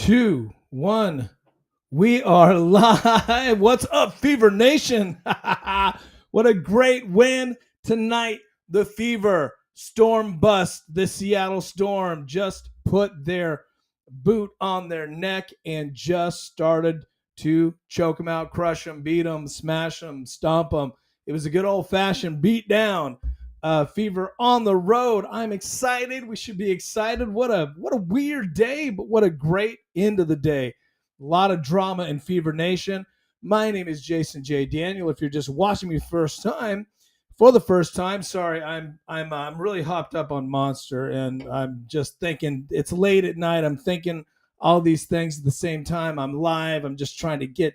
two, one. We are live. What's up, Fever Nation? What a great win tonight. The Fever Storm bust. The Seattle Storm just put their boot on their neck and just started to choke them out, crush them, beat them, smash them, stomp them. It was a good old-fashioned beat down. Fever on the road. I'm excited. We should be excited. What a weird day, but what a great end of the day. A lot of drama in Fever Nation. My name is Jason J. Daniel. If you're just watching me for the first time, sorry, I'm really hopped up on Monster, and I'm just thinking it's late at night. I'm thinking all these things at the same time. I'm live. I'm just trying to get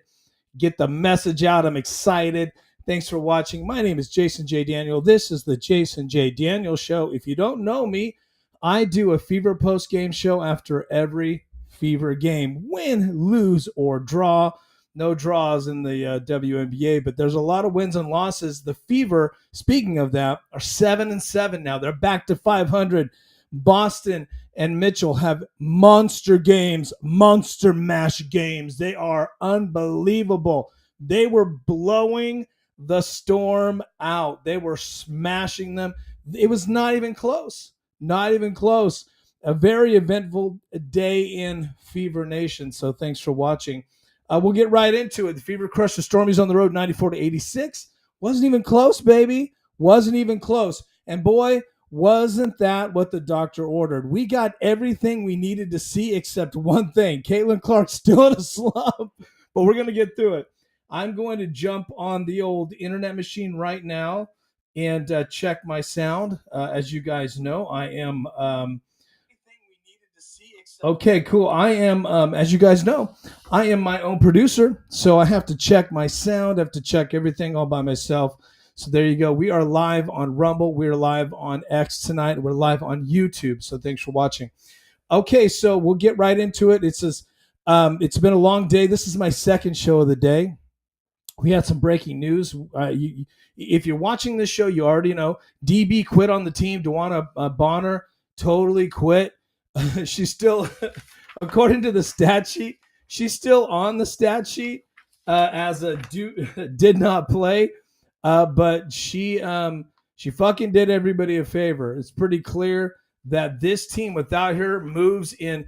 the message out. I'm excited. Thanks for watching. My name is Jason J. Daniel. This is the Jason J. Daniel Show. If you don't know me, I do a Fever post-game show after every Fever game. Win, lose, or draw. No draws in the WNBA, but there's a lot of wins and losses. The Fever, speaking of that, are 7-7 now. They're back to 500. Boston and Mitchell have monster games, monster mash games. They are unbelievable. They were blowing the Storm out. They were smashing them. It was not even close. Not even close. A very eventful day in Fever Nation. So thanks for watching. We'll get right into it. The Fever crushed the Stormies on the road 94-86. Wasn't even close, baby. Wasn't even close. And boy, wasn't that what the doctor ordered. We got everything we needed to see except one thing. Caitlin Clark still in a slump, but we're going to get through it. I'm going to jump on the old internet machine right now and check my sound. As you guys know, I am okay, cool. I am, as you guys know, I am my own producer, so I have to check my sound. I have to check everything all by myself. So there you go. We are live on Rumble. We're live on X tonight. We're live on YouTube. So thanks for watching. Okay, so we'll get right into it. It says it's been a long day. This is my second show of the day. We had some breaking news. If you're watching this show, you already know DB quit on the team. DeWanna Bonner totally quit. She's still, according to the stat sheet, she's still on the stat sheet as a did not play, but she fucking did everybody a favor. It's pretty clear that this team without her moves in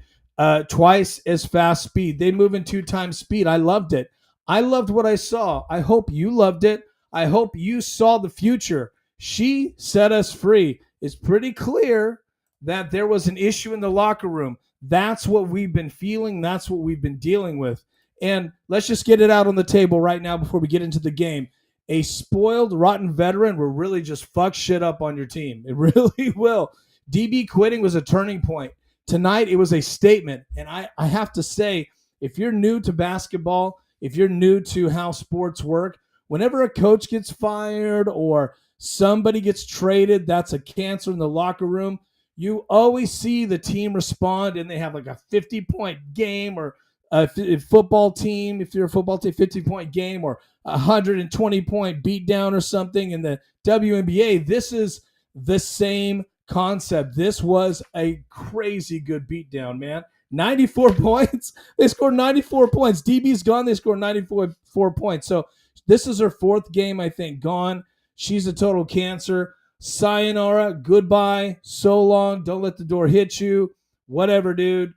twice as fast speed. They move in 2 times speed. I loved it. I loved what I saw. I hope you loved it. I hope you saw the future. She set us free. It's pretty clear that there was an issue in the locker room. That's what we've been feeling. That's what we've been dealing with. And let's just get it out on the table right now before we get into the game. A spoiled, rotten veteran will really just fuck shit up on your team. It really will. DB quitting was a turning point. Tonight, it was a statement. And I have to say, if you're new to basketball, if you're new to how sports work, whenever a coach gets fired or somebody gets traded, that's a cancer in the locker room. You always see the team respond, and they have like a 50-point game, or a football team, if you're a football team, 50-point game, or 120-point beatdown or something. In the WNBA, this is the same concept. This was a crazy good beatdown, man. 94 points. They scored 94 points. DB's gone. They scored 94 points. So this is her 4th game, I think, gone. She's a total cancer. Sayonara, goodbye, so long, don't let the door hit you, whatever, dude.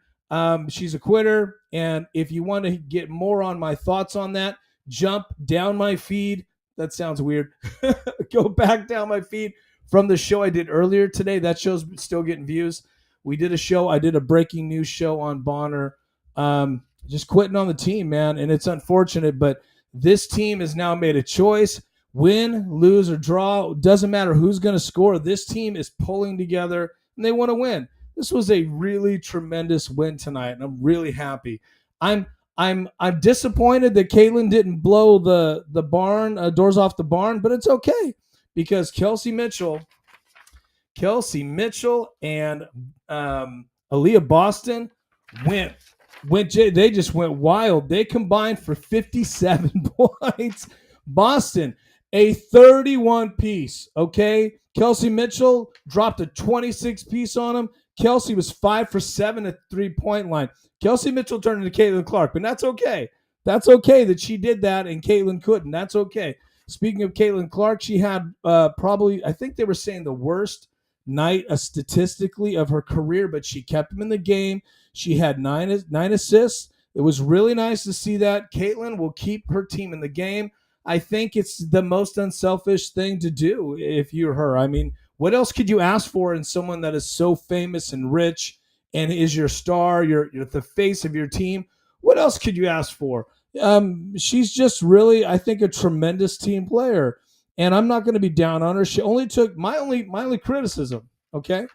She's a quitter, and if you want to get more on my thoughts on that, jump down my feed. That sounds weird. Go back down my feed from the show I did earlier today. That show's still getting views. We did a show. I did a breaking news show on Bonner, just quitting on the team, man, and it's unfortunate, but this team has now made a choice. Win, lose, or draw, doesn't matter who's going to score. This team is pulling together, and they want to win. This was a really tremendous win tonight, and I'm really happy. I'm disappointed that Caitlin didn't blow the barn doors off the barn, but it's okay because Kelsey Mitchell and Aaliyah Boston went. They just went wild. They combined for 57 points. Boston, a 31 piece, okay? Kelsey Mitchell dropped a 26 piece on him. Kelsey was 5 for 7 at the 3-point line. Kelsey Mitchell turned into Caitlin Clark, but that's okay. That's okay that she did that and Caitlin couldn't. That's okay. Speaking of Caitlin Clark, she had probably, I think they were saying the worst night statistically of her career, but she kept them in the game. She had nine assists. It was really nice to see that. Caitlin will keep her team in the game. I think it's the most unselfish thing to do if you're her. I mean, what else could you ask for in someone that is so famous and rich and is your star, you're the face of your team? What else could you ask for? She's just really, I think, a tremendous team player, and I'm not going to be down on her. She only took my only criticism. Okay,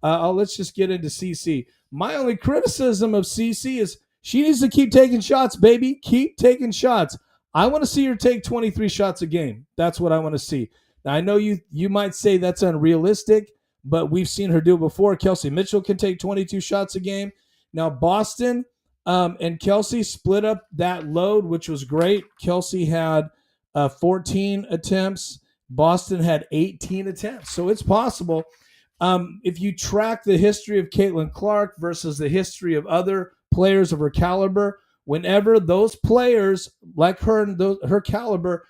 let's just get into CC. My only criticism of CC is she needs to keep taking shots, baby. Keep taking shots. I want to see her take 23 shots a game. That's what I want to see. Now, I know you might say that's unrealistic, but we've seen her do it before. Kelsey Mitchell can take 22 shots a game. Now, Boston and Kelsey split up that load, which was great. Kelsey had 14 attempts. Boston had 18 attempts. So it's possible. If you track the history of Caitlin Clark versus the history of other players of her caliber, whenever those players like her and her caliber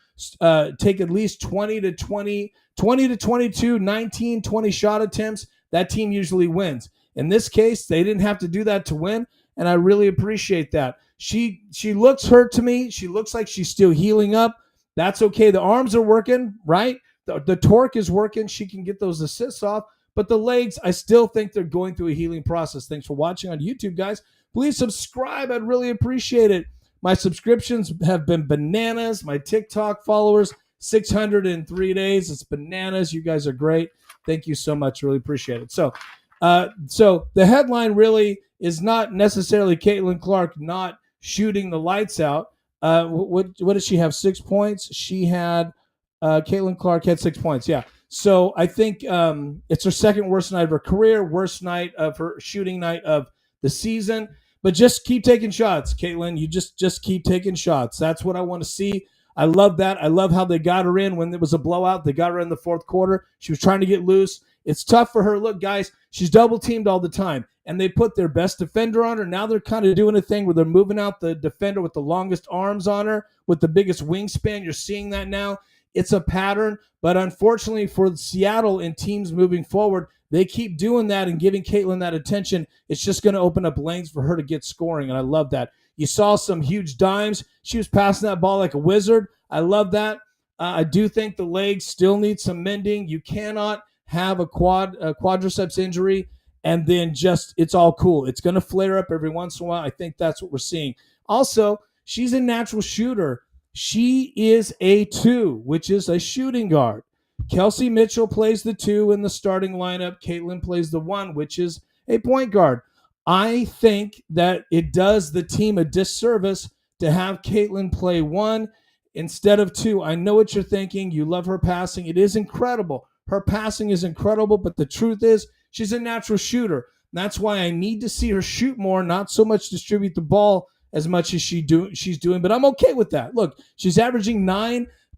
take at least 20 to 22, 19, 20 shot attempts, that team usually wins. In this case, they didn't have to do that to win, and I really appreciate that. She looks hurt to me. She looks like she's still healing up. That's okay. The arms are working, right? The torque is working. She can get those assists off. But the legs, I still think they're going through a healing process. Thanks for watching on YouTube, guys. Please subscribe. I'd really appreciate it. My subscriptions have been bananas. My TikTok followers, 603 days. It's bananas. You guys are great. Thank you so much. Really appreciate it. So the headline really is not necessarily Caitlin Clark not shooting the lights out. What did she have? 6 points? She had Caitlin Clark had 6 points. Yeah. So I think it's her second worst night of her career, worst night of her shooting night of the season. But just keep taking shots, Caitlin. You just keep taking shots. That's what I want to see. I love that. I love how they got her in when there was a blowout. They got her in the fourth quarter. She was trying to get loose. It's tough for her. Look, guys, she's double teamed all the time, and they put their best defender on her. Now they're kind of doing a thing where they're moving out the defender with the longest arms on her, with the biggest wingspan. You're seeing that now. It's a pattern, but unfortunately for Seattle and teams moving forward, they keep doing that and giving Caitlin that attention. It's just going to open up lanes for her to get scoring, and I love that. You saw some huge dimes. She was passing that ball like a wizard. I love that. I do think the legs still need some mending. You cannot have a quadriceps injury and then just it's all cool. It's going to flare up every once in a while. I think that's what we're seeing. Also, she's a natural shooter. She is a 2, which is a shooting guard. Kelsey Mitchell plays the 2 in the starting lineup. Caitlin plays the 1, which is a point guard. I think that it does the team a disservice to have Caitlin play 1 instead of 2. I know what you're thinking. You love her passing. It is incredible. Her passing is incredible, but the truth is she's a natural shooter. That's why I need to see her shoot more, not so much distribute the ball as much as she's doing, but I'm okay with that. Look, she's averaging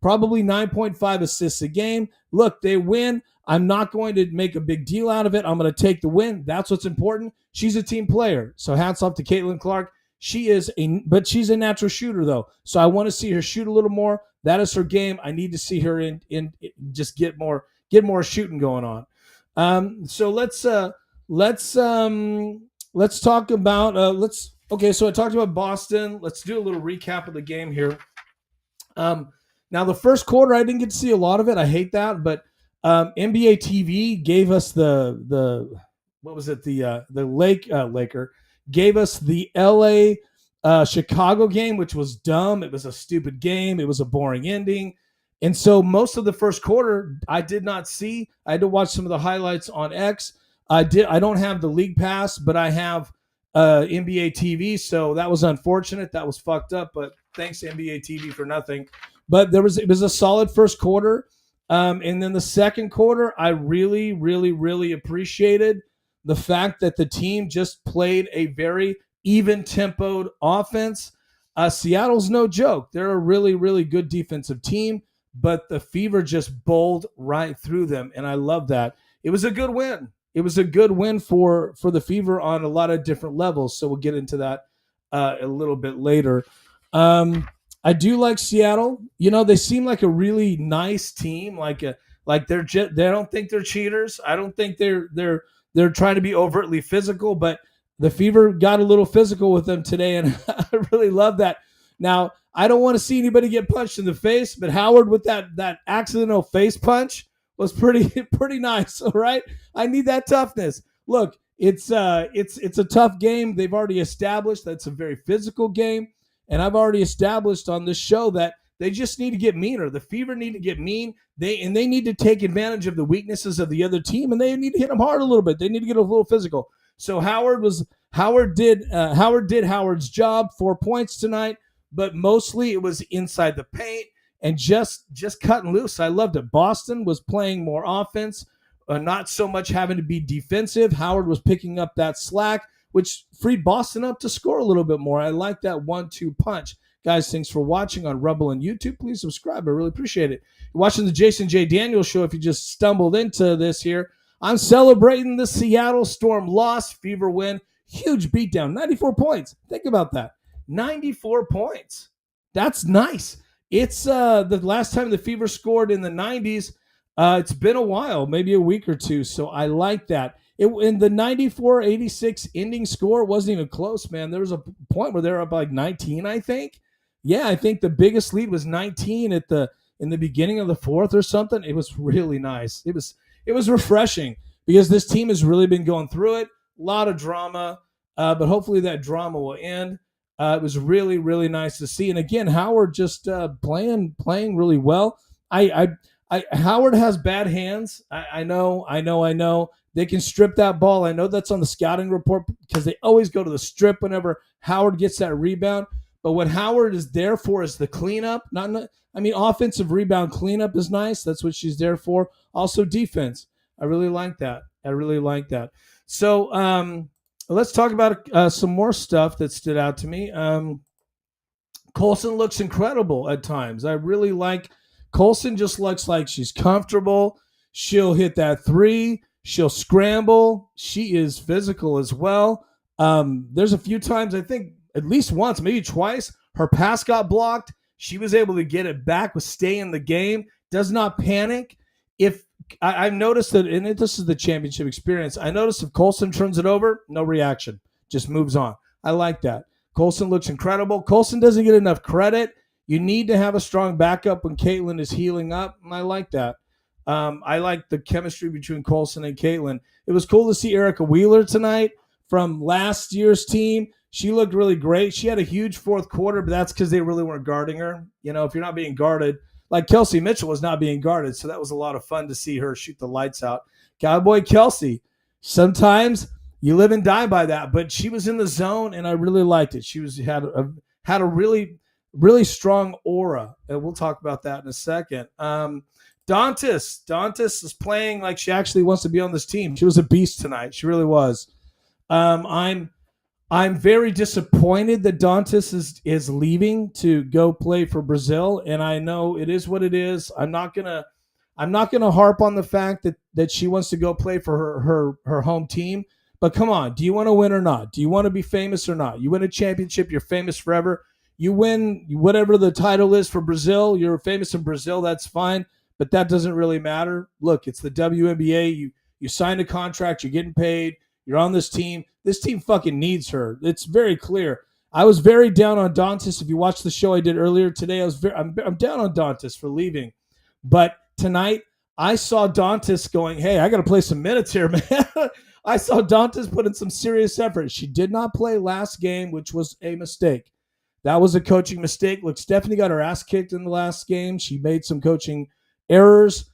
probably 9.5 assists a game. Look, they win. I'm not going to make a big deal out of it. I'm going to take the win. That's what's important. She's a team player. So hats off to Caitlin Clark. She's a natural shooter though. So I want to see her shoot a little more. That is her game. I need to see her in just get more shooting going on. So let's talk about okay, so I talked about Boston. Let's do a little recap of the game here. Now, the first quarter, I didn't get to see a lot of it. I hate that, but NBA TV gave us the Laker gave us the LA Chicago game, which was dumb. It was a stupid game. It was a boring ending. And so most of the first quarter, I did not see. I had to watch some of the highlights on X. I don't have the league pass, but I have NBA TV, so that was unfortunate. That was fucked up, but thanks to NBA TV for nothing. But it was a solid first quarter, and then the second quarter, I really, really, really appreciated the fact that the team just played a very even-tempoed offense. Seattle's no joke. They're a really, really good defensive team, but the Fever just bowled right through them, and I love that. It was a good win. it was a good win for the Fever on a lot of different levels. So we'll get into that a little bit later. I do like Seattle. You know, they seem like a really nice team. Like they don't think they're cheaters. I don't think they're trying to be overtly physical, but the Fever got a little physical with them today, and I really love that. Now, I don't want to see anybody get punched in the face, but Howard with that accidental face punch was pretty nice. All right, I need that toughness. Look, it's a tough game. They've already established that's a very physical game, and I've already established on this show that they just need to get meaner. The Fever need to get mean. They need to take advantage of the weaknesses of the other team, and they need to hit them hard a little bit. They need to get a little physical. So Howard did Howard's job. 4 points tonight, but mostly it was inside the paint and just cutting loose. I loved it. Boston was playing more offense, not so much having to be defensive. Howard was picking up that slack, which freed Boston up to score a little bit more. I like that 1-2 punch. Guys, thanks for watching on Rumble and YouTube. Please subscribe. I really appreciate it. You're watching the Jason J. Daniels Show. If you just stumbled into this here, I'm celebrating the Seattle Storm loss, Fever win. Huge beatdown, 94 points. Think about that. 94 points. That's nice. It's the last time the Fever scored in the 90s. It's been a while, maybe a week or two, so I like that. In the 94-86 ending score, it wasn't even close, man. There was a point where they were up like 19, I think. Yeah, I think the biggest lead was 19 in the beginning of the fourth or something. It was really nice. It was refreshing because this team has really been going through it. A lot of drama, but hopefully that drama will end. It was really, really nice to see. And again, Howard just playing really well. Howard has bad hands. I know. They can strip that ball. I know that's on the scouting report because they always go to the strip whenever Howard gets that rebound. But what Howard is there for is the cleanup. Offensive rebound cleanup is nice. That's what she's there for. Also defense. I really like that. So let's talk about some more stuff that stood out to me. Colson looks incredible at times. I really like Colson. Just looks like she's comfortable. She'll hit that three. She'll scramble. She is physical as well. There's a few times, I think at least once, maybe twice, her pass got blocked. She was able to get it back, was stay in the game, does not panic. If I've noticed that, and this is the championship experience, I noticed if Colson turns it over, no reaction, just moves on. I like that. Colson looks incredible. Colson doesn't get enough credit. You need to have a strong backup when Caitlin is healing up, and I like that. I like the chemistry between Colson and Caitlin. It was cool to see Erica Wheeler tonight from last year's team. She looked really great. She had a huge fourth quarter, but that's because they really weren't guarding her. You know, if you're not being guarded, like Kelsey Mitchell was not being guarded, so that was a lot of fun to see her shoot the lights out. Cowboy Kelsey, sometimes you live and die by that, but she was in the zone, and I really liked it. She had a really, really strong aura, and we'll talk about that in a second. Dantas is playing like she actually wants to be on this team. She was a beast tonight. She really was. I'm very disappointed that Dantas is leaving to go play for Brazil, and I know it is what it is. I'm not gonna harp on the fact that she wants to go play for her home team. But come on, do you want to win or not? Do you want to be famous or not? You win a championship, you're famous forever. You win whatever the title is for Brazil, you're famous in Brazil, that's fine. But that doesn't really matter. Look, it's the WNBA. You signed a contract, you're getting paid, you're on this team. This team fucking needs her. It's very clear. I was very down on Dantas. If you watched the show I did earlier today, I'm down on Dantas for leaving. But tonight, I saw Dantas going, hey, I got to play some minutes here, man. I saw Dantas put in some serious effort. She did not play last game, which was a mistake. That was a coaching mistake. Look, Stephanie got her ass kicked in the last game. She made some coaching errors.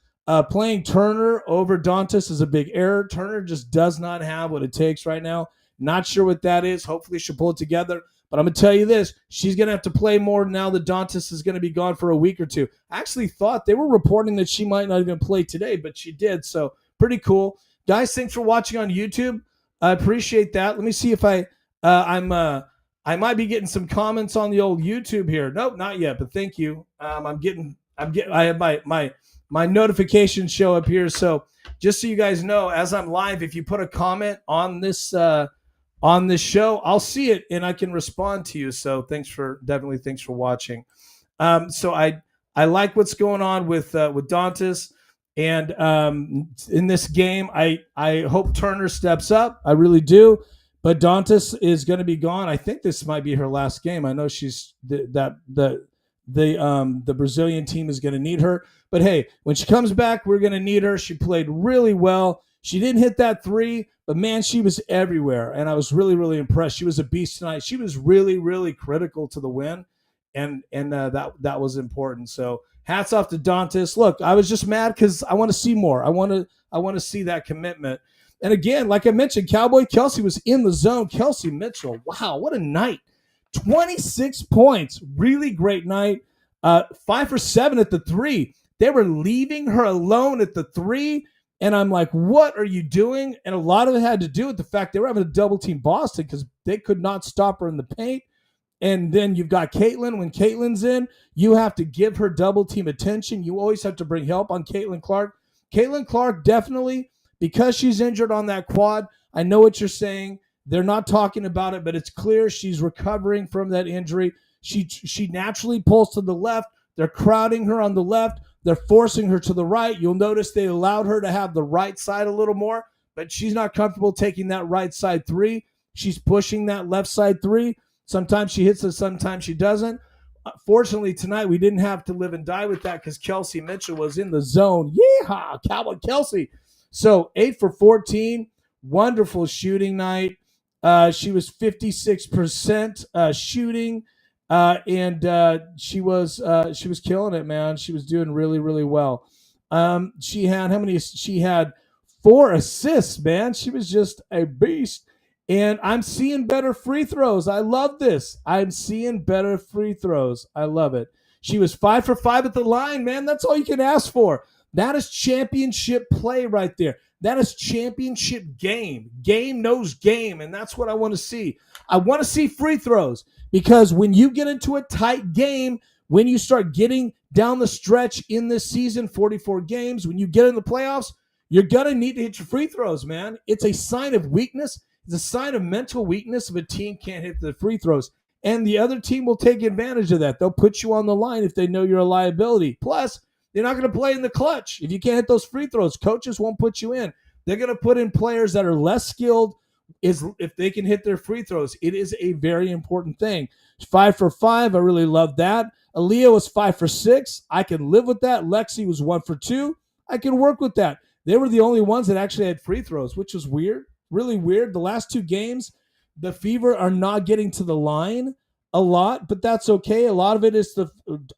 Playing Turner over Dantas is a big error. Turner just does not have what it takes right now. Not sure what that is. Hopefully she'll pull it together. But I'm going to tell you this. She's going to have to play more now that Dantas is going to be gone for a week or two. I actually thought they were reporting that she might not even play today, but she did. So pretty cool. Guys, thanks for watching on YouTube. I appreciate that. Let me see if I might be getting some comments on the old YouTube here. Nope, not yet, but thank you. I have my notifications show up here. So just so you guys know, as I'm live, if you put a comment on this show, I'll see it and I can respond to you. So thanks for watching. So I like what's going on with Dantas. And in this game, I hope Turner steps up. I really do. But Dantas is going to be gone. I think this might be her last game. I know she's the Brazilian team is going to need her. But hey, when she comes back, we're going to need her. She played really well. She didn't hit that three, but man, she was everywhere, and I was really, really impressed. She was a beast tonight. She was really, really critical to the win, and that was important. So hats off to Dantas. Look, I was just mad because I want to see more. I want to see that commitment. And again, like I mentioned, Cowboy Kelsey was in the zone. Kelsey Mitchell, wow, what a night. 26 points, really great night. 5 for 7 at the three. They were leaving her alone at the three, and I'm like, what are you doing? And a lot of it had to do with the fact they were having a double team Boston because they could not stop her in the paint. And then you've got Caitlin. When Caitlin's in, you have to give her double team attention. You always have to bring help on Caitlin Clark. Caitlin Clark definitely, because she's injured on that quad, I know what you're saying. They're not talking about it, but it's clear she's recovering from that injury. She naturally pulls to the left. They're crowding her on the left. They're forcing her to the right. You'll notice they allowed her to have the right side a little more, but she's not comfortable taking that right side three. She's pushing that left side three. Sometimes she hits it, sometimes she doesn't. Fortunately, tonight we didn't have to live and die with that because Kelsey Mitchell was in the zone. Yeehaw, Cowboy Kelsey. So 8 for 14, wonderful shooting night. She was 56% shooting, and she was killing it, man. She was doing really, really well. She had how many? She had 4 assists, man. She was just a beast. And I'm seeing better free throws. I love this. I'm seeing better free throws. I love it. She was 5 for 5 at the line, man. That's all you can ask for. That is championship play right there. That is championship game. Game knows game, and that's what I want to see. I want to see free throws because when you get into a tight game, when you start getting down the stretch in this season, 44 games, when you get in the playoffs, you're going to need to hit your free throws, man. It's a sign of weakness. It's a sign of mental weakness if a team can't hit the free throws. And the other team will take advantage of that. They'll put you on the line if they know you're a liability. Plus, they're not going to play in the clutch. If you can't hit those free throws, coaches won't put you in. They're going to put in players that are less skilled if they can hit their free throws. It is a very important thing. 5 for 5. I really love that. Aaliyah was 5 for 6. I can live with that. Lexi was 1 for 2. I can work with that. They were the only ones that actually had free throws, which was weird. Really weird. The last 2 games, the Fever are not getting to the line a lot, but that's okay. A lot of it is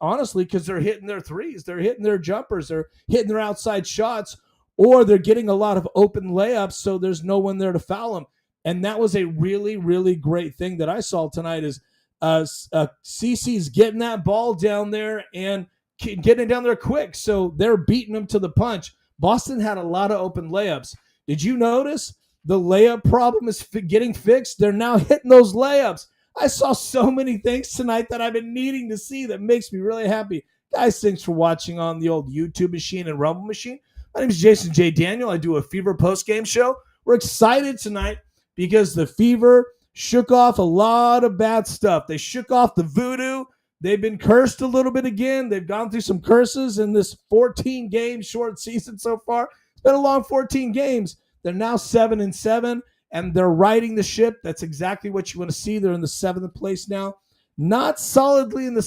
honestly because they're hitting their threes, they're hitting their jumpers, they're hitting their outside shots, or they're getting a lot of open layups, so there's no one there to foul them. And that was a really, really great thing that I saw tonight is CC's getting that ball down there and getting it down there quick, so they're beating them to the punch. Boston had a lot of open layups. Did you notice? The layup problem is getting fixed. They're now hitting those layups. I saw so many things tonight that I've been needing to see that makes me really happy. Guys, thanks for watching on the old YouTube machine and Rumble machine. My name is Jason J. Daniel. I do a Fever post-game show. We're excited tonight because the Fever shook off a lot of bad stuff. They shook off the voodoo. They've been cursed a little bit again. They've gone through some curses in this 14-game short season so far. It's been a long 14 games. They're now 7-7, and they're riding the ship. That's exactly what you want to see. They're in the 7th place now. Not solidly in the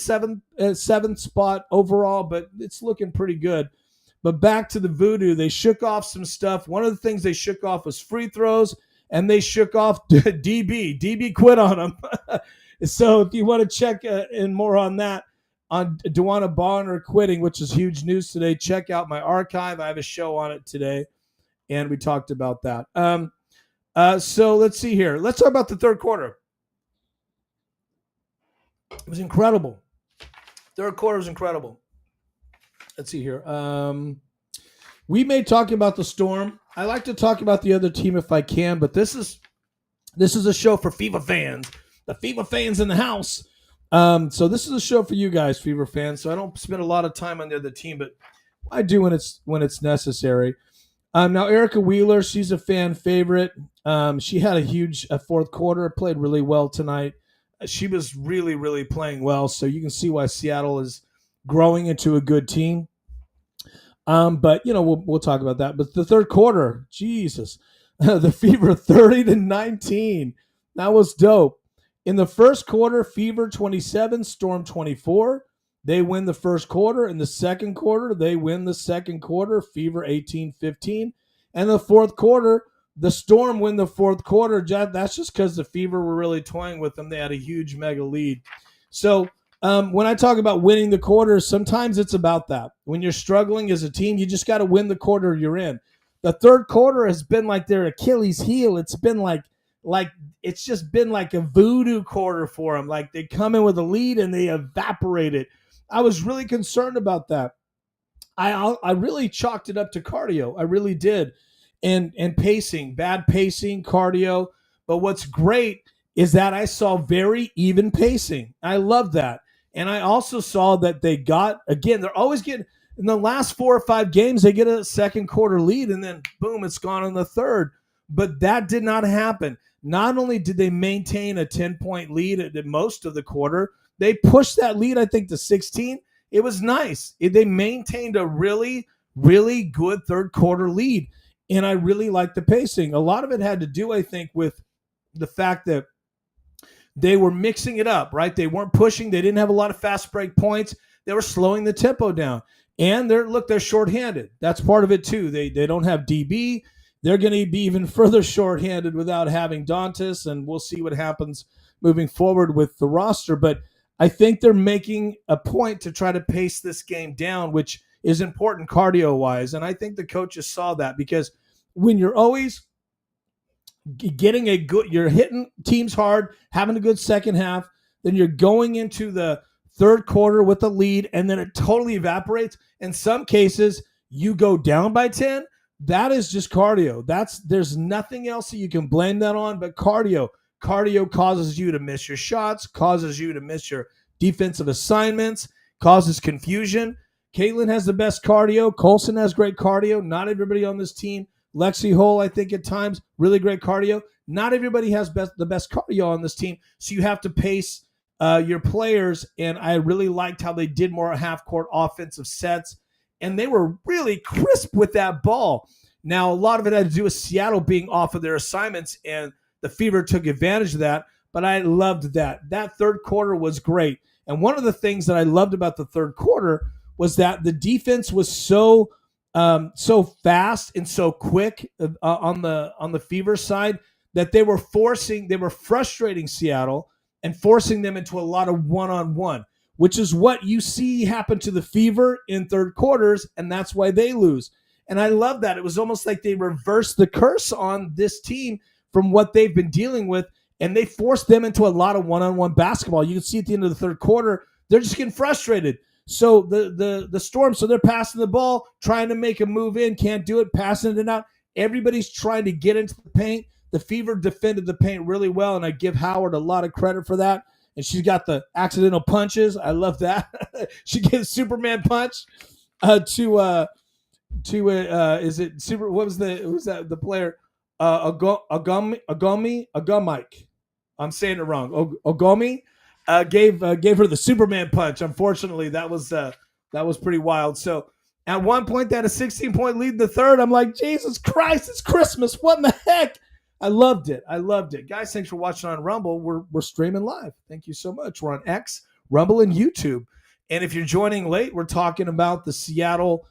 seventh spot overall, but it's looking pretty good. But back to the voodoo. They shook off some stuff. One of the things they shook off was free throws, and they shook off DB. DB quit on them. So if you want to check in more on that, on Dewana Bonner quitting, which is huge news today, check out my archive. I have a show on it today. And we talked about that. So let's see here. Let's talk about the third quarter. It was incredible. Third quarter was incredible. Let's see here. We may talk about the Storm. I like to talk about the other team if I can, but this is a show for Fever fans. The Fever fans in the house. So this is a show for you guys, Fever fans. So I don't spend a lot of time on the other team, but I do when it's necessary. Now Erica Wheeler, she's a fan favorite. She had a huge fourth quarter, played really well tonight. She was really, really playing well. So you can see why Seattle is growing into a good team. But we'll talk about that. But the third quarter, Jesus, the Fever 30-19. That was dope. In the first quarter, Fever 27, Storm 24. They win the first quarter. In the second quarter, they win the second quarter, Fever 18-15. And the fourth quarter, the Storm win the fourth quarter. That's just because the Fever were really toying with them. They had a huge mega lead. So when I talk about winning the quarters, sometimes it's about that. When you're struggling as a team, you just got to win the quarter you're in. The third quarter has been like their Achilles heel. It's been like it's just been like a voodoo quarter for them. Like they come in with a lead and they evaporate it. I was really concerned about that. I really chalked it up to cardio. I really did. And pacing, bad pacing, cardio. But what's great is that I saw very even pacing. I love that. And I also saw that they got, again, they're always getting, in the last 4 or 5 games, they get a second quarter lead and then boom, it's gone in the third. But that did not happen. Not only did they maintain a 10-point lead at most of the quarter, they pushed that lead, I think, to 16. It was nice. They maintained a really, really good third quarter lead. And I really liked the pacing. A lot of it had to do, I think, with the fact that they were mixing it up, right? They weren't pushing. They didn't have a lot of fast break points. They were slowing the tempo down. And they're shorthanded. That's part of it, too. They don't have DB. They're going to be even further shorthanded without having Dantas, and we'll see what happens moving forward with the roster. But I think they're making a point to try to pace this game down, which is important cardio-wise. And I think the coaches saw that because when you're always getting you're hitting teams hard, having a good second half, then you're going into the third quarter with a lead, and then it totally evaporates. In some cases, you go down by 10. That is just cardio. There's nothing else that you can blame that on but cardio. Cardio causes you to miss your shots, causes you to miss your defensive assignments, causes confusion. Caitlin has the best cardio. Colson has great cardio. Not everybody on this team. Lexi Hull, I think at times, really great cardio. Not everybody has the best cardio on this team, so you have to pace your players, and I really liked how they did more half-court offensive sets, and they were really crisp with that ball. Now, a lot of it had to do with Seattle being off of their assignments, and the Fever took advantage of that, but I loved that. That third quarter was great, and one of the things that I loved about the third quarter was that the defense was so fast and so quick on the Fever side that they were frustrating Seattle and forcing them into a lot of one-on-one, which is what you see happen to the Fever in third quarters, and that's why they lose. And I love that. It was almost like they reversed the curse on this team from what they've been dealing with, and they forced them into a lot of one-on-one basketball. You can see at the end of the third quarter, they're just getting frustrated. So the Storm, so they're passing the ball, trying to make a move in, can't do it, passing it out. Everybody's trying to get into the paint. The Fever defended the paint really well, and I give Howard a lot of credit for that. And she's got the accidental punches. I love that. She gives Superman punch to is it super? What was the player? Agomike. I'm saying it wrong. Ogomi gave her the Superman punch. Unfortunately, that was pretty wild. So at one point, they had a 16-point lead in the third. I'm like, Jesus Christ, it's Christmas. What in the heck? I loved it. Guys, thanks for watching on Rumble. We're streaming live. Thank you so much. We're on X, Rumble, and YouTube. And if you're joining late, we're talking about the Seattle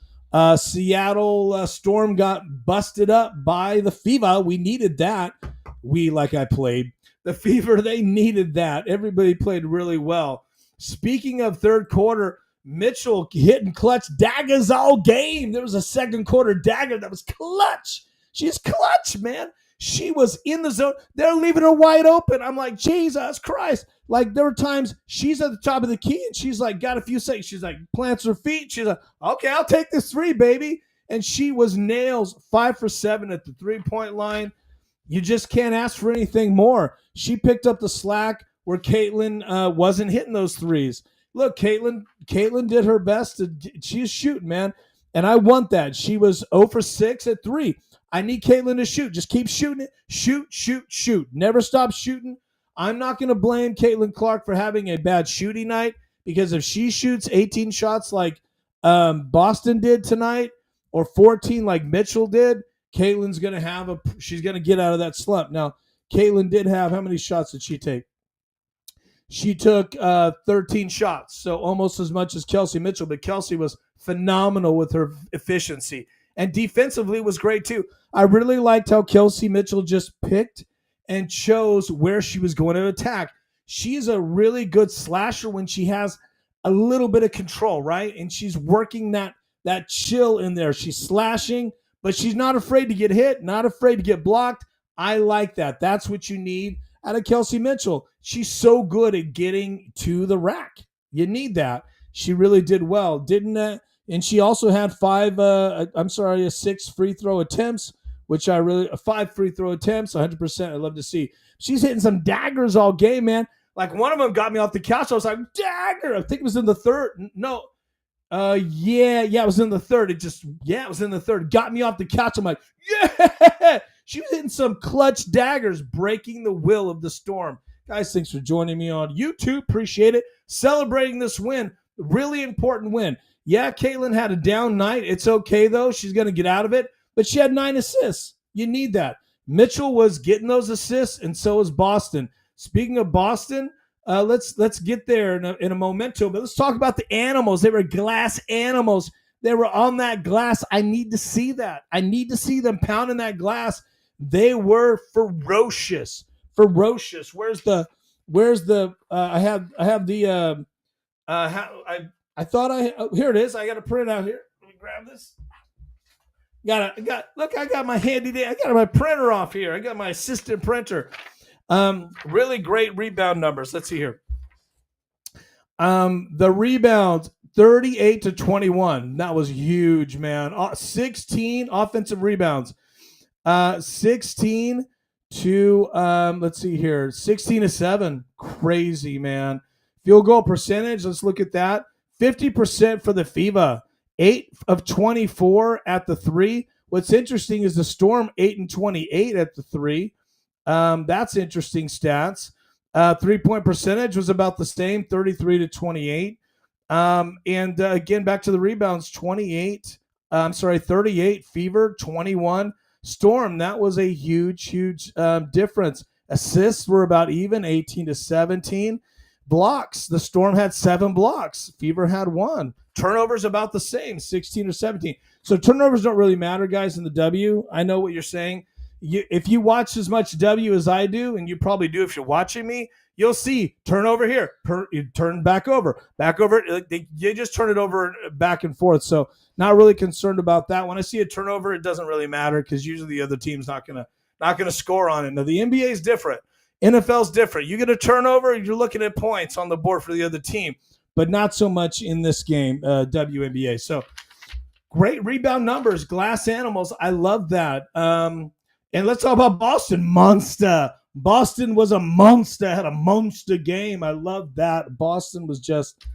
Storm got busted up by the Fever. We needed that. The Fever, they needed that. Everybody played really well. Speaking of third quarter, Mitchell hitting clutch daggers all game. There was a second quarter dagger that was clutch. She's clutch, man. She was in the zone. They're leaving her wide open. I'm like, Jesus Christ. Like, there were times she's at the top of the key and she's like, got a few seconds. She's like, plants her feet. She's like, okay, I'll take this three, baby. And she was nails, 5 for 7 at the 3-point line. You just can't ask for anything more. She picked up the slack where Caitlin wasn't hitting those threes. Look, Caitlin did her best. She's shooting, man. And I want that. She was 0 for 6 at 3. I need Caitlin to shoot. Just keep shooting it. Shoot, shoot, shoot. Never stop shooting. I'm not going to blame Caitlin Clark for having a bad shooting night, because if she shoots 18 shots like Boston did tonight, or 14 like Mitchell did, Caitlin's going to she's going to get out of that slump. Now, Caitlin did have, how many shots did she take? She took 13 shots, so almost as much as Kelsey Mitchell, but Kelsey was phenomenal with her efficiency. And defensively was great too. I really liked how Kelsey Mitchell just picked and chose where she was going to attack. She's a really good slasher when she has a little bit of control, right? And she's working that chill in there. She's slashing, but she's not afraid to get hit, not afraid to get blocked. I like that. That's what you need out of Kelsey Mitchell. She's so good at getting to the rack. You need that. She really did well, didn't and she also had 6 free throw attempts, which 5 free throw attempts, 100%. I love to see. She's hitting some daggers all game, man. Like, one of them got me off the couch. I was like, dagger. I think it was in the third. No. It was in the third. It was in the third. Got me off the couch. I'm like, yeah. She was hitting some clutch daggers, breaking the will of the Storm. Guys, thanks for joining me on YouTube. Appreciate it. Celebrating this win. Really important win. Yeah, Caitlin had a down night. It's okay, though. She's going to get out of it. But she had 9 assists. You need that. Mitchell was getting those assists, and so was Boston. Speaking of Boston, let's get there in a memento. But let's talk about the animals. They were glass animals. They were on that glass. I need to see that. I need to see them pounding that glass. They were ferocious. Ferocious. Where's the I have the here it is. I got to print it out here. Let me grab this. I got my handy. I got my printer off here. I got my assistant printer. Really great rebound numbers. Let's see here. The rebounds, 38 to 21. That was huge, man. 16 offensive rebounds. 16 to let's see here. 16 to 7. Crazy, man. Field goal percentage, let's look at that. 50% for the FIBA. 8 of 24 at the 3. What's interesting is the Storm 8 and 28 at the 3. That's interesting stats. 3-point percentage was about the same, 33 to 28. Again, back to the rebounds, 38. 38 Fever, 21 Storm. That was a huge difference. Assists were about even, 18 to 17. Blocks, the Storm had 7 blocks. Fever had 1. Turnovers about the same, 16 or 17. So turnovers don't really matter, guys, in the W. I know what you're saying. If you watch as much W as I do, and you probably do if you're watching me, you'll see turnover here, turn back over. You just turn it over back and forth. So not really concerned about that. When I see a turnover, it doesn't really matter, because usually the other team's not gonna score on it. Now the NBA is different. NFL's different. You get a turnover, you're looking at points on the board for the other team, but not so much in this game, WNBA. So great rebound numbers, glass animals. I love that. And let's talk about Boston. Monster. Boston was a monster, had a monster game. I love that. Boston was just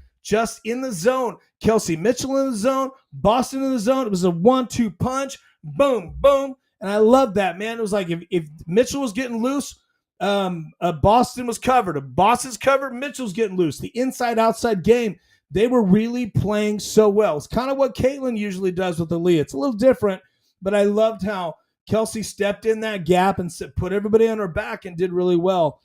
in the zone. Kelsey Mitchell in the zone, Boston in the zone. It was a 1-2 punch. Boom, boom. And I love that, man. It was like if Mitchell was getting loose, Boston was covered. If Boston's covered, Mitchell's getting loose. The inside-outside game, they were really playing so well. It's kind of what Caitlin usually does with Aaliyah. It's a little different, but I loved how Kelsey stepped in that gap and put everybody on her back and did really well.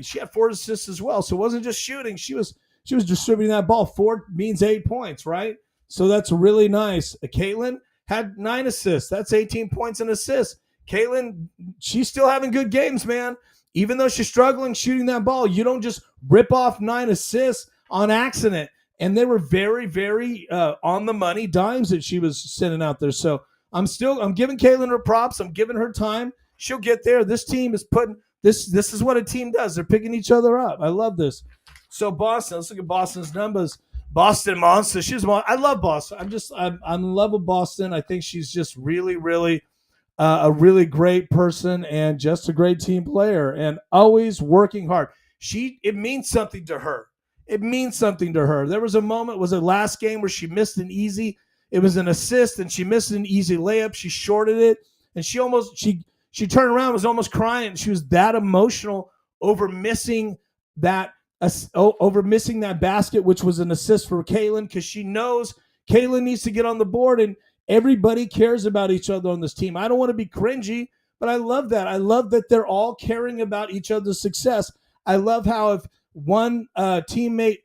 She had 4 assists as well, so it wasn't just shooting. She was distributing that ball. 4 means 8 points, right? So that's really nice. Caitlin had 9 assists. That's 18 points and assists. Caitlin, she's still having good games, man. Even though she's struggling shooting that ball, you don't just rip off 9 assists on accident. And they were very, very on the money dimes that she was sending out there. So I'm giving Caitlin her props. I'm giving her time. She'll get there. This team is putting this is what a team does. They're picking each other up. I love this. So Boston, let's look at Boston's numbers. Boston monster. I love Boston. I'm in love with Boston. I think she's just really, really a really great person and just a great team player and always working hard. It means something to her. It means something to her. There was a moment, was it last game, where she missed an easy. It was an assist, and she missed an easy layup. She shorted it, and she turned around, was almost crying. She was that emotional over missing that basket, which was an assist for Caitlin, because she knows Caitlin needs to get on the board, and everybody cares about each other on this team. I don't want to be cringy, but I love that. I love that they're all caring about each other's success. I love how if one teammate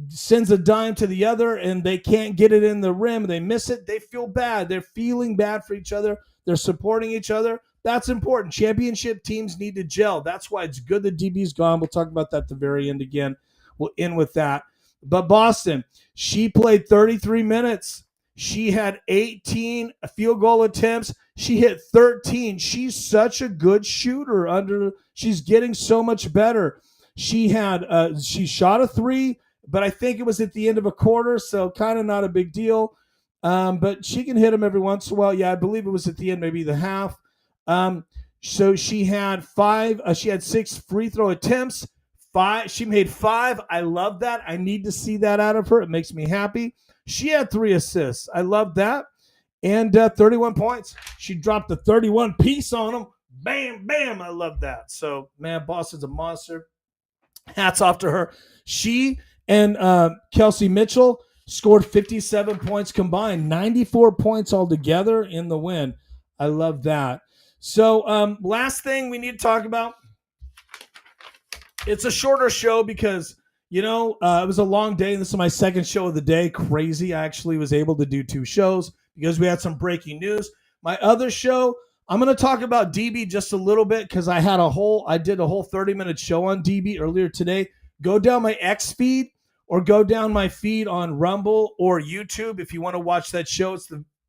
sends a dime to the other and they can't get it in the rim, they miss it, they feel bad. They're feeling bad for each other. They're supporting each other. That's important. Championship teams need to gel. That's why it's good that DB's gone. We'll talk about that at the very end again. We'll end with that. But Boston, she played 33 minutes. She had 18 field goal attempts. She hit 13. She's such a good shooter. She's getting so much better. She shot a 3, but I think it was at the end of a quarter, so kind of not a big deal. But she can hit them every once in a while. Yeah, I believe it was at the end, maybe the half. So she had 5. She had 6 free throw attempts. 5. She made 5. I love that. I need to see that out of her. It makes me happy. She had 3 assists. I love that. And 31 points. She dropped the 31 piece on them. Bam, bam. I love that. So, man, Boston's a monster. Hats off to her. She and Kelsey Mitchell scored 57 points combined, 94 points altogether in the win. I love that. So last thing we need to talk about, it's a shorter show because, it was a long day, and this is my second show of the day. Crazy. I actually was able to do 2 shows because we had some breaking news. My other show, I'm going to talk about DB just a little bit because I did a whole 30-minute show on DB earlier today. Go down my X feed or go down my feed on Rumble or YouTube if you want to watch that show.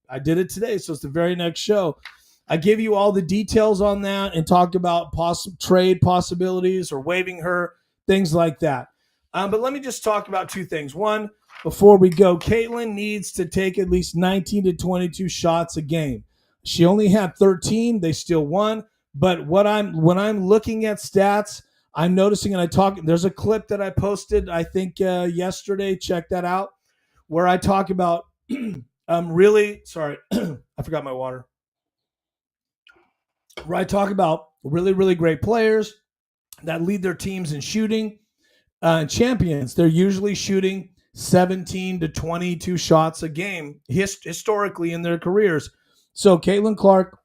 I did it today, so it's the very next show. I give you all the details on that and talk about trade possibilities or waiving her, things like that. But let me just talk about 2 things. One, before we go, Caitlin needs to take at least 19 to 22 shots a game. She only had 13. They still won. But when I'm looking at stats, I'm noticing, and there's a clip that I posted, I think yesterday, check that out, where I talk about sorry, I forgot my water. Where I talk about really, really great players that lead their teams in shooting. Champions, they're usually shooting 17 to 22 shots a game historically in their careers. So Caitlin Clark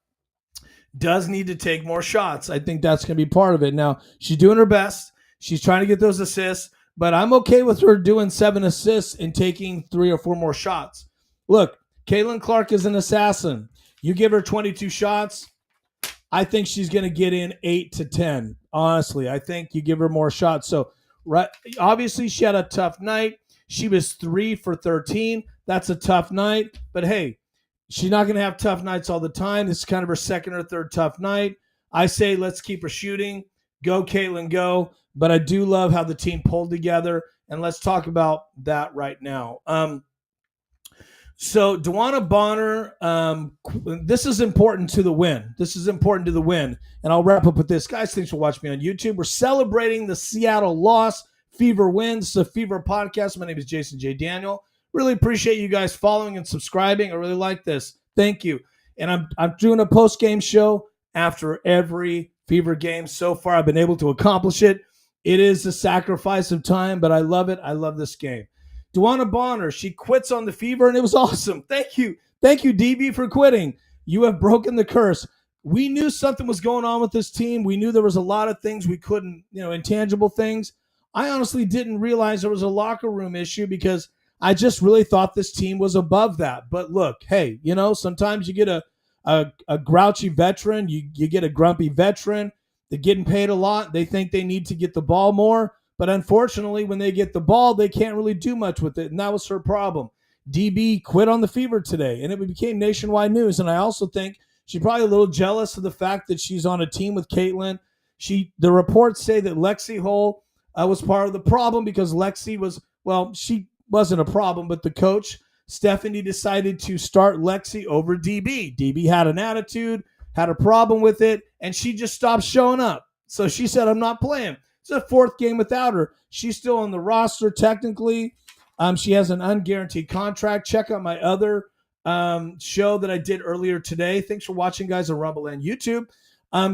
does need to take more shots. I think that's going to be part of it. Now, she's doing her best. She's trying to get those assists, but I'm okay with her doing 7 assists and taking 3 or 4 more shots. Look, Caitlin Clark is an assassin. You give her 22 shots, I think she's going to get in 8 to 10. Honestly, I think you give her more shots. So, right, obviously, she had a tough night. She was 3 for 13. That's a tough night. But, hey, she's not going to have tough nights all the time. This is kind of her second or third tough night. I say let's keep her shooting. Go, Caitlin, go. But I do love how the team pulled together, and let's talk about that right now. So Dewana Bonner, this is important to the win. And I'll wrap up with this. Guys, thanks for watching me on YouTube. We're celebrating the Seattle loss. Fever wins. The Fever podcast. My name is Jason J. Daniel. Really appreciate you guys following and subscribing. I really like this. Thank you. And I'm doing a post-game show after every Fever game. So far, I've been able to accomplish it. It is a sacrifice of time, but I love it. I love this game. Dewana Bonner, she quits on the Fever, and it was awesome. Thank you. Thank you, DB, for quitting. You have broken the curse. We knew something was going on with this team. We knew there was a lot of things we couldn't, intangible things. I honestly didn't realize there was a locker room issue because I just really thought this team was above that. But look, hey, sometimes you get a grouchy veteran. You get a grumpy veteran. They're getting paid a lot. They think they need to get the ball more. But unfortunately, when they get the ball, they can't really do much with it. And that was her problem. DB quit on the Fever today, and it became nationwide news. And I also think she's probably a little jealous of the fact that she's on a team with Caitlin. The reports say that Lexi Hull was part of the problem because she wasn't a problem, but the coach, Stephanie, decided to start Lexi over DB. DB had an attitude, had a problem with it, and she just stopped showing up. So she said, I'm not playing. It's a 4th game without her. She's still on the roster technically. She has an unguaranteed contract. Check out my other show that I did earlier today. Thanks for watching, guys, on Rumble and YouTube.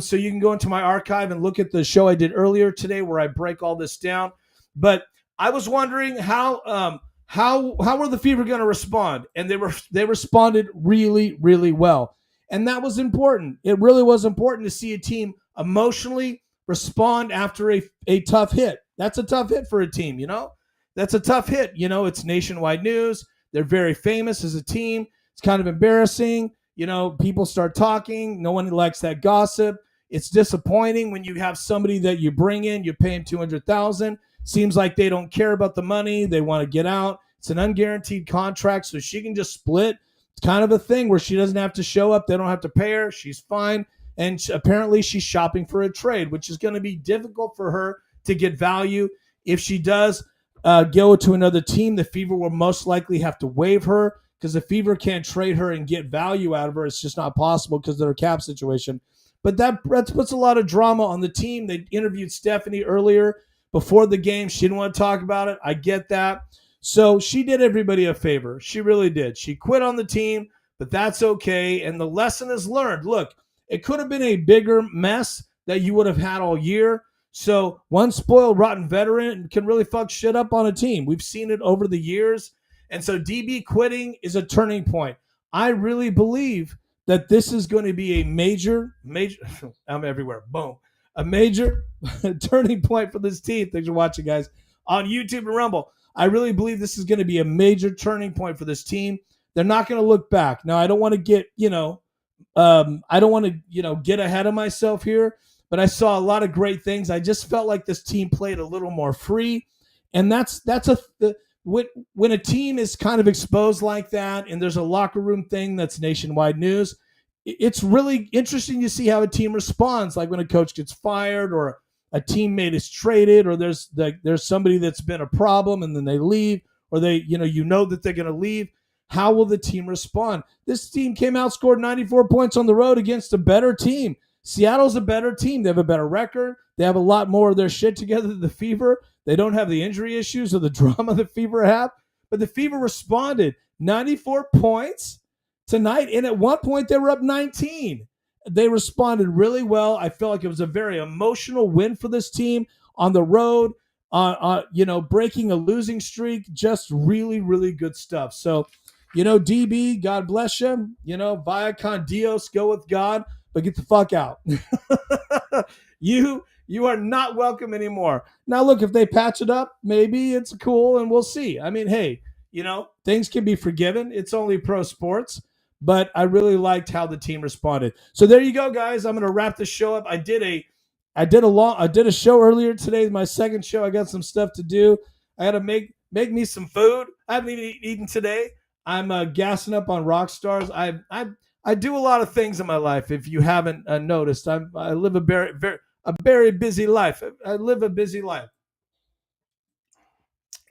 So you can go into my archive and look at the show I did earlier today where I break all this down. But I was wondering how were the Fever going to respond? And they responded really, really well. And that was important. It really was important to see a team emotionally respond after a tough hit. That's a tough hit for a team, you know? That's a tough hit. You know, it's nationwide news. They're very famous as a team. It's kind of embarrassing. You know, people start talking. No one likes that gossip. It's disappointing when you have somebody that you bring in, you pay them $200,000. Seems like they don't care about the money. They want to get out. It's an unguaranteed contract, so she can just split. It's kind of a thing where she doesn't have to show up. They don't have to pay her. She's fine. And apparently she's shopping for a trade, which is going to be difficult for her to get value. If she does go to another team, the Fever will most likely have to waive her because the Fever can't trade her and get value out of her. It's just not possible because of their cap situation. But that puts a lot of drama on the team. They interviewed Stephanie earlier before the game. She didn't want to talk about it. I get that. So she did everybody a favor. She really did. She quit on the team, but that's okay. And the lesson is learned. Look, it could have been a bigger mess that you would have had all year. So one spoiled, rotten veteran can really fuck shit up on a team. We've seen it over the years. And so DB quitting is a turning point. I really believe that this is going to be a major, I'm everywhere, boom, a major turning point for this team. Thanks for watching, guys, on YouTube and Rumble. I really believe this is going to be a major turning point for this team. They're not going to look back. Now, I don't want to get, I don't want to, get ahead of myself here, but I saw a lot of great things. I just felt like this team played a little more free. And when a team is kind of exposed like that and there's a locker room thing that's nationwide news, it's really interesting to see how a team responds. Like when a coach gets fired or a teammate is traded or there's somebody that's been a problem and then they leave or they, that they're going to leave. How will the team respond? This team came out, scored 94 points on the road against a better team. Seattle's a better team. They have a better record. They have a lot more of their shit together than the Fever. They don't have the injury issues or the drama the Fever have. But the Fever responded 94 points tonight. And at one point, they were up 19. They responded really well. I felt like it was a very emotional win for this team on the road, breaking a losing streak. Just really, really good stuff. So, DB, God bless you. Via con Dios, go with God, but get the fuck out. You are not welcome anymore. Now, look, if they patch it up, maybe it's cool and we'll see. I mean, hey, things can be forgiven. It's only pro sports, but I really liked how the team responded. So there you go, guys. I'm going to wrap the show up. I did a show earlier today, my second show. I got some stuff to do. I got to make me some food. I haven't even eaten today. I'm gassing up on rock stars. I do a lot of things in my life. If you haven't noticed, I live a very busy life. I live a busy life.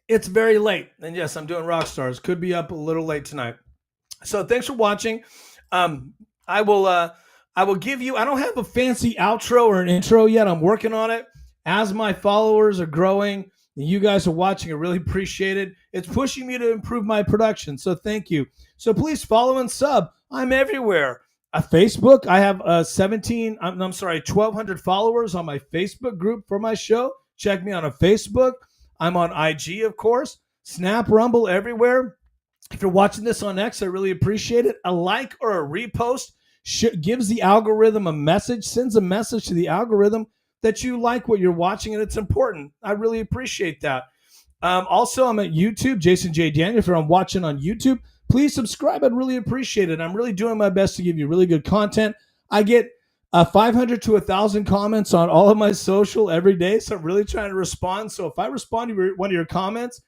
It's very late, and yes, I'm doing rock stars. Could be up a little late tonight. So thanks for watching. I will give you. I don't have a fancy outro or an intro yet. I'm working on it. As my followers are growing, and you guys are watching, I really appreciate it. It's pushing me to improve my production, so thank you. So please follow and sub. I'm everywhere. Facebook, I have 1,200 followers on my Facebook group for my show. Check me out on Facebook. I'm on IG, of course. Snap, Rumble, everywhere. If you're watching this on X, I really appreciate it. A like or a repost gives the algorithm a message, sends a message to the algorithm that you like what you're watching, and it's important. I really appreciate that. Also, I'm at YouTube, Jason J. Daniel. If you're watching on YouTube, please subscribe. I'd really appreciate it. I'm really doing my best to give you really good content. I get 500 to 1,000 comments on all of my social every day, so I'm really trying to respond. So if I respond to one of your comments,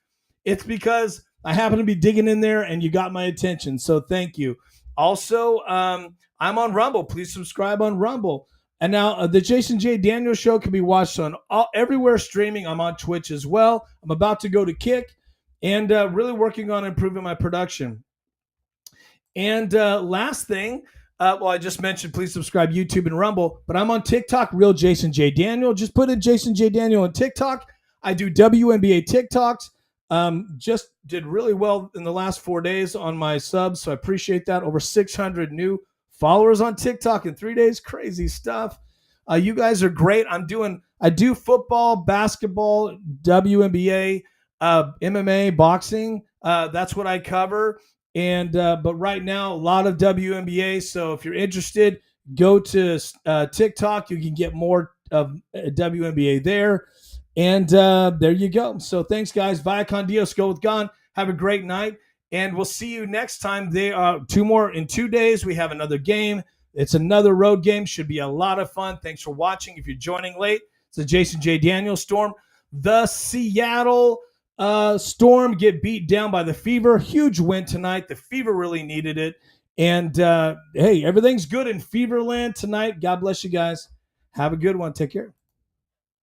it's because I happen to be digging in there and you got my attention. So thank you. Also, I'm on Rumble. Please subscribe on Rumble. And now the Jason J. Daniels Show can be watched on everywhere streaming. I'm on Twitch as well. I'm about to go to Kick and really working on improving my production. And last thing, I just mentioned, please subscribe YouTube and Rumble, but I'm on TikTok, Real Jason J. Daniel. Just put in Jason J. Daniel on TikTok. I do WNBA TikToks. Just did really well in the last 4 days on my subs, so I appreciate that. Over 600 new followers on TikTok in 3 days. Crazy stuff. You guys are great. I do football, basketball, WNBA, MMA, boxing. That's what I cover. And but right now, a lot of WNBA. So if you're interested, go to TikTok. You can get more of WNBA there. And there you go. So thanks, guys. Via con Dios. Go with God. Have a great night. And we'll see you next time. They are two more in 2 days. We have another game. It's another road game. Should be a lot of fun. Thanks for watching. If you're joining late, it's the Jason J. Daniels Storm. The Seattle Storm get beat down by the Fever. Huge win tonight. The Fever really needed it. And hey, everything's good in Feverland tonight. God bless you guys. Have a good one. Take care.